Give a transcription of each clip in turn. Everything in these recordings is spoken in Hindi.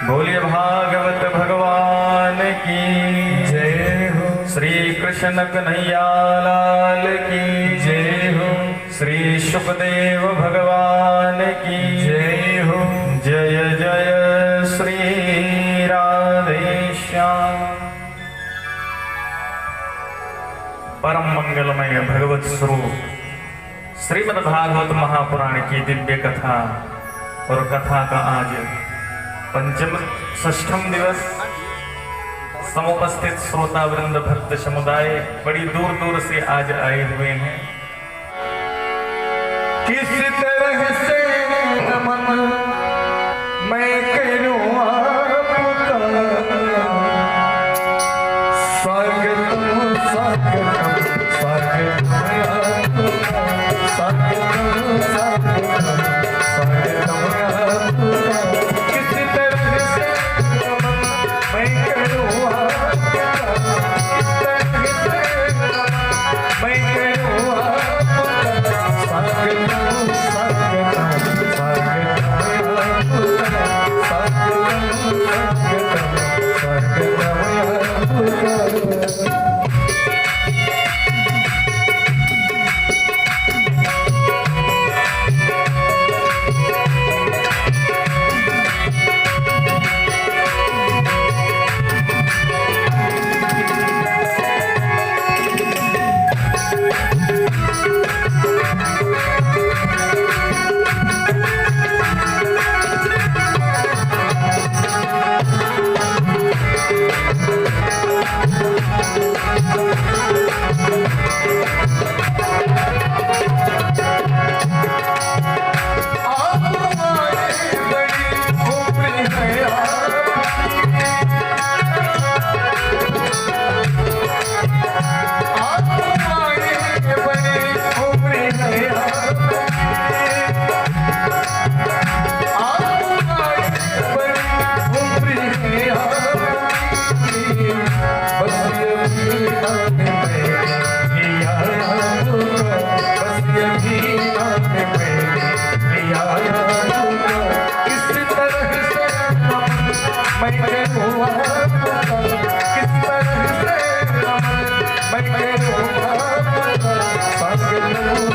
बोलिए भागवत भगवान की जय हो। श्री कृष्ण कन्हैया लाल की जय हो। श्री सुखदेव भगवान की जय हो। जय जय श्री राधे श्याम। परम मंगलमय भगवत स्वरूप श्रीमद् भागवत महापुराण की दिव्य कथा और कथा का आज पंचम षष्ठम दिवस। समुपस्थित श्रोता वृंद भक्त समुदाय बड़ी दूर दूर से आज आए हुए हैं। किस तरह से नमन मैं करूं आपका, स्वागतम स्वागतम स्वागतम आपका, स्वागतम स्वागतम स्वागतम आपका। किस तरह से नमन मैं करूं आपका, किस तरह से नमन मैं करूं आपका, स्वागतम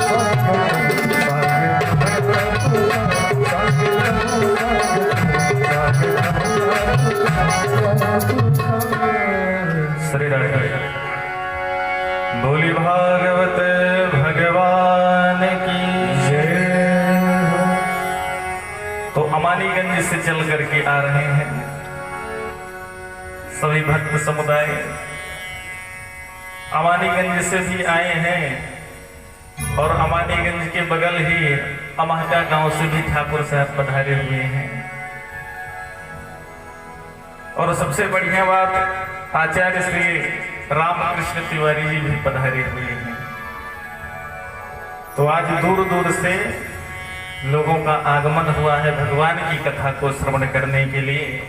स्वागतम स्वागतम श्री राधे। बोली भागवत भगवान की जय हो। तो अमानीगंज से चल करके आ रहे हैं सभी भक्त समुदाय। अमानीगंज से भी आए हैं और अमानीगंज के बगल ही अमहका गांव से भी ठाकुर साहब पधारे हुए हैं। और सबसे बढ़िया बात, आचार्य श्री रामकृष्ण तिवारी जी भी पधारे हुए हैं। तो आज दूर दूर से लोगों का आगमन हुआ है भगवान की कथा को श्रवण करने के लिए।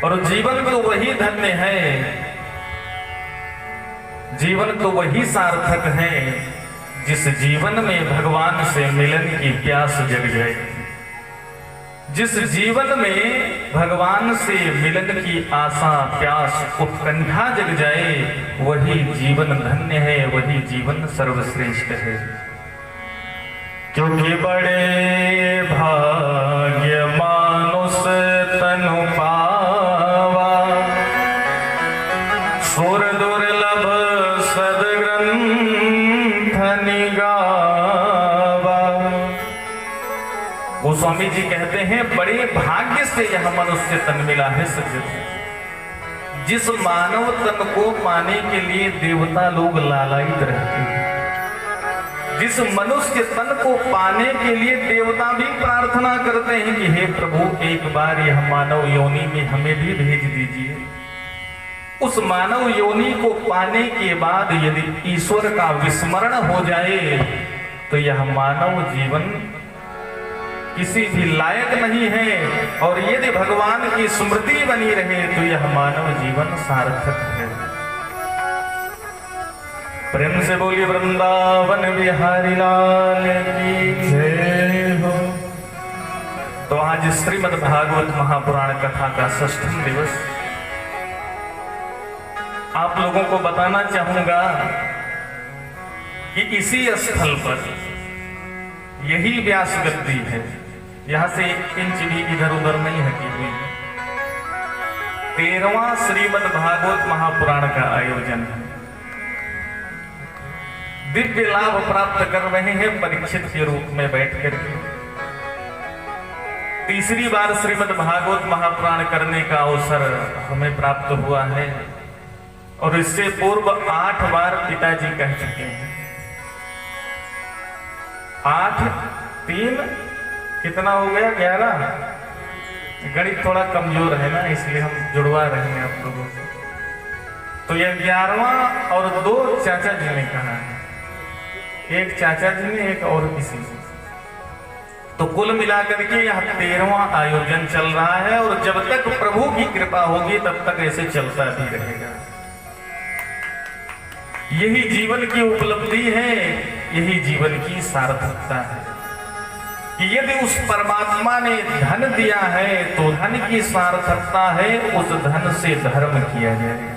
और जीवन तो वही धन्य है, जीवन तो वही सार्थक है जिस जीवन में भगवान से मिलन की प्यास जग जाए। जिस जीवन में भगवान से मिलन की आशा प्यास उत्कंठा जग जाए, वही जीवन धन्य है, वही जीवन सर्वश्रेष्ठ है। क्योंकि बड़े भाग्य मानुष तनु पावा, सुर दुर्लभ सदग्रंथ निगावा। गोस्वामी जी कहते हैं बड़े भाग्य से यह मनुष्य तन मिला है सज्जन। जिस मानव तन को पाने के लिए देवता लोग लालायित रहते हैं, जिस मनुष्य तन को पाने के लिए देवता भी प्रार्थना करते हैं कि हे प्रभु एक बार यह मानव योनि में हमें भी भेज दीजिए, उस मानव योनि को पाने के बाद यदि ईश्वर का विस्मरण हो जाए तो यह मानव जीवन किसी भी लायक नहीं है। और यदि भगवान की स्मृति बनी रहे तो यह मानव जीवन सार्थक है। प्रेम से बोलिए वृंदावन बिहारी लाल की जय हो। तो आज श्रीमद् भागवत महापुराण कथा का 6वां दिवस। आप लोगों को बताना चाहूंगा कि इसी स्थल पर यही व्यास गद्दी है, यहां से 1 इंच भी इधर उधर नहीं हटी हुई है। 13वां श्रीमद् भागवत महापुराण का आयोजन है। दिव्य लाभ प्राप्त कर रहे हैं परीक्षित के रूप में बैठ करके। तीसरी बार श्रीमद् भागवत महापुराण करने का अवसर हमें प्राप्त हुआ है और इससे पूर्व 8 बार पिताजी कह चुके हैं। 8, 3 कितना हो गया? 11। गणित थोड़ा कमजोर है ना, इसलिए हम जुड़वा रहे हैं आप लोगों से। तो यह 11वां और 2 चाचा जी ने कहा है, एक चाचा जी ने, एक और किसी ने। तो कुल मिलाकर के यह 13वां आयोजन चल रहा है और जब तक प्रभु की कृपा होगी तब तक ऐसे चलता भी रहेगा। यही जीवन की उपलब्धि है, यही जीवन की सार्थकता है कि यदि उस परमात्मा ने धन दिया है तो धन की सार्थकता है उस धन से धर्म किया जाए,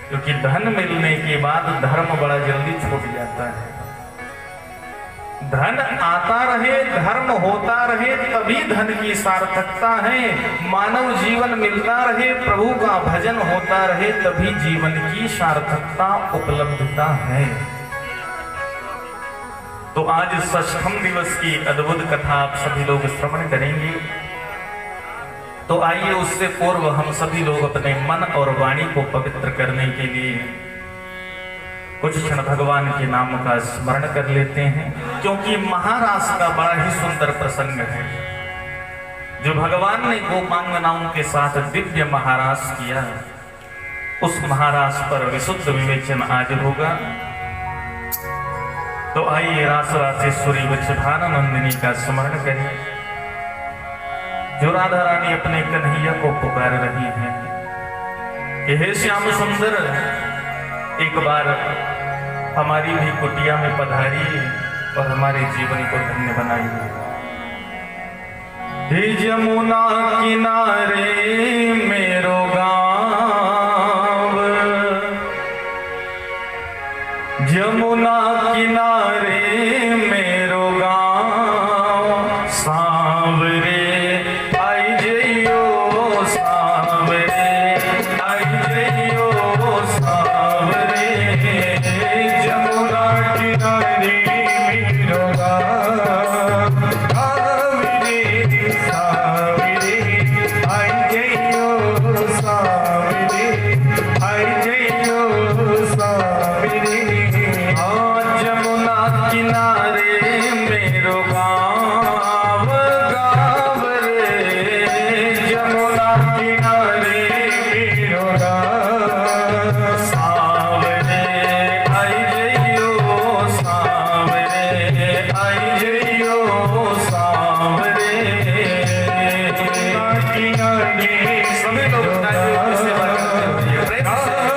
क्योंकि धन मिलने के बाद धर्म बड़ा जल्दी छूट जाता है। धन आता रहे, धर्म होता रहे, तभी धन की सार्थकता है। मानव जीवन मिलता रहे, प्रभु का भजन होता रहे, तभी जीवन की सार्थकता उपलब्धता है। तो आज 6वां दिवस की अद्भुत कथा आप सभी लोग श्रवण करेंगे। तो आइए उससे पूर्व हम सभी लोग अपने मन और वाणी को पवित्र करने के लिए कुछ क्षण भगवान के नाम का स्मरण कर लेते हैं, क्योंकि महारास का बड़ा ही सुंदर प्रसंग है जो भगवान ने गोपांगनाओं के साथ दिव्य महारास किया। उस महारास पर विशुद्ध विवेचन आज होगा। तो आइए रास रासेश्वरी वृषभानंदिनी का स्मरण करिए, जो राधा रानी अपने कन्हैया को पुकार रही है कि हे श्याम सुंदर, एक बार हमारी भी कुटिया में पधारिए और हमारे जीवन को धन्य बनाइए। हे यमुना किनारे मेरो गाँव, यमुना किनारे मेरो गाँव, सांवरे आई जइयो सांवरे, आई जइयो सांवरे, यमुना किनारे मेरो गाँव, सांवरे सांवरे आई जइयो सांवरे, आई जइयो सांवरे। यमुना किनारे मेरो गाँव, गाँव रे, यमुना किनारे मेरो गाँव, सांवरे आई जइयो सांवरे, आई जइयो सांवरे, यमुना किनारे सभी लोग सेवा करते हैं।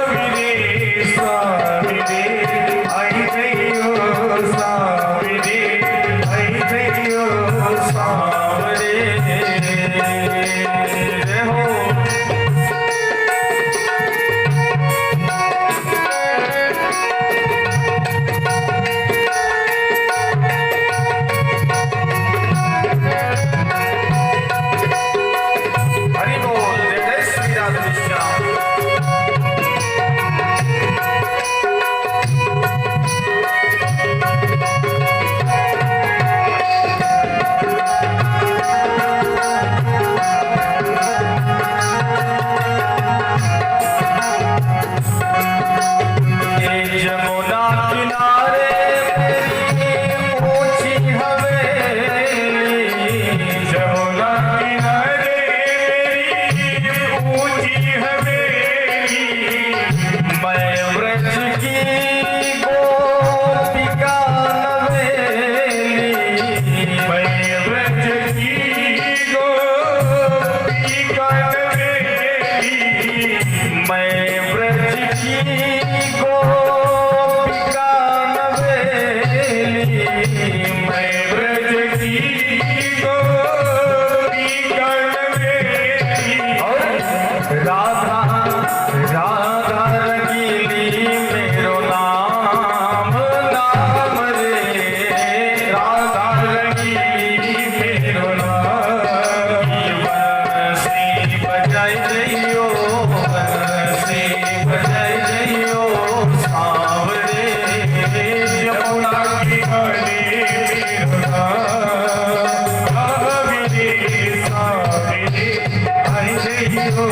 जइयो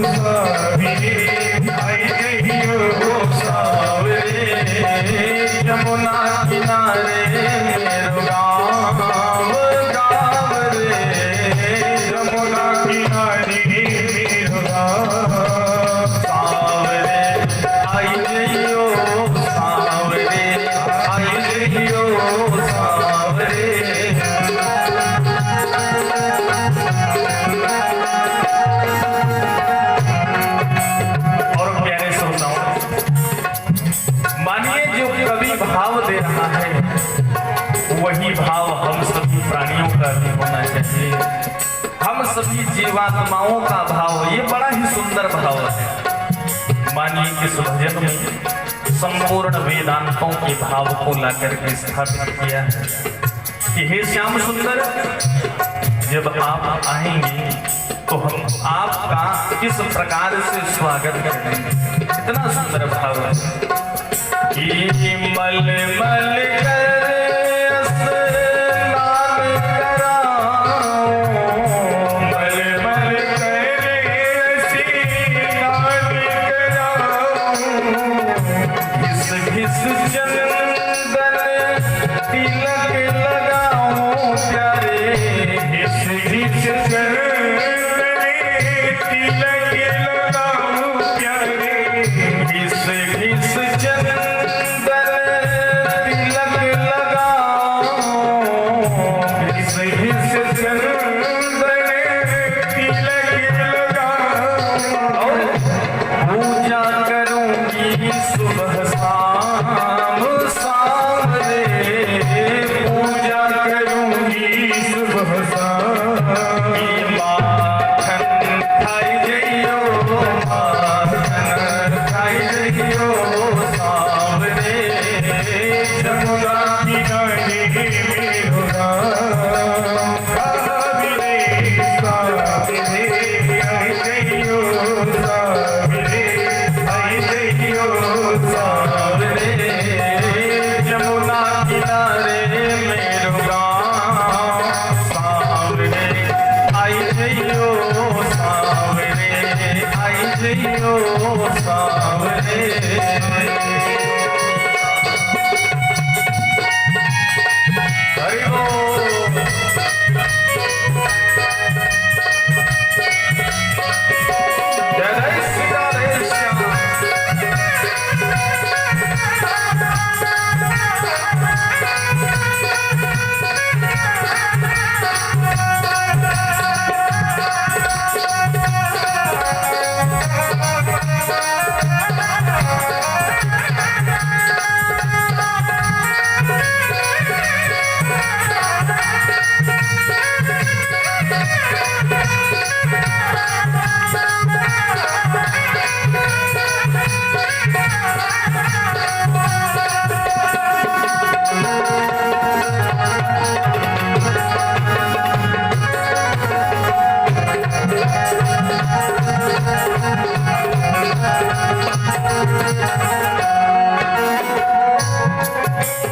सावरे, आई जइयो सावरे यमुना किनारे मेरो गाँव गाँव रे, यमुना किनारे मेरो गाँव सावरे आई जइयो सावरे, आई जइयो सावरे। और प्यारे श्रोताओं, मानिए जो कवि भाव दे रहा है वही भाव हम सभी प्राणियों का भी होना चाहिए, हम सभी जीवात्माओं का भाव। ये बड़ा ही सुंदर भाव है। मानिए इस भजन में संपूर्ण वेदांतों के भाव को लाकर के स्थापित किया है कि हे श्याम सुंदर, जब आप आएंगे तो हम आपका किस प्रकार से स्वागत करेंगे। इतना सुंदर भाव है कि मल मल कर स्नान कराओ, मल मल करे स्नान कराऊं, घिस घिस चंदन तिलक लगाओ प्यारे, घिस घिस चंदन तिलक लगाऊं प्यारे, घिस घिस चंदन तिलक लगाओ, घिस घिस चंदन तिलक लगाऊं, और पूजा करूंगी सुबह शाम सावरे, पूजा करूंगी सुबह शाम, माखन खाई जइयो, माखन खाई जइयो सावरे, यमुना किनारे मेरो गाँव सावरे, सावरे आई जइयो सावरे, आई जइयो सावरे, यमुना किनारे मेरो गाँव सावरे, आई जइयो सावरे, आई जइयो सावरे। हरि बोल। जय जय श्री राधे श्याम।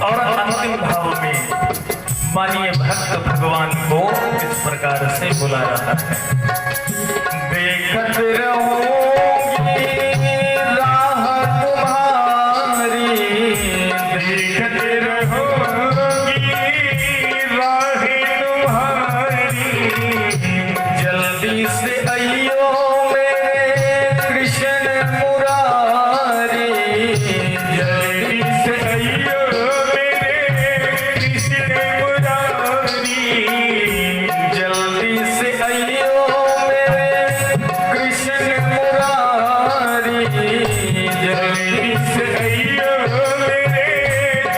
और अंतिम भाव में मानिए भक्त भगवान को इस प्रकार से बुला रहा है। देखत रहूंगी राह तुम्हारी, देखत रहूंगी राह तुम्हारी, जल्दी से अइयो मेरे कृष्ण मुरारी, जल्दी से अइयो मेरे कृष्ण मुरारी, जल्दी से अइयो मेरे कृष्ण मुरारी, जल्दी से अइयो मेरे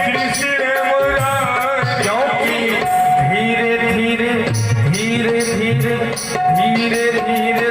कृष्ण मुरारी, क्योंकि धीरे धीरे धीरे धीरे धीरे धीरे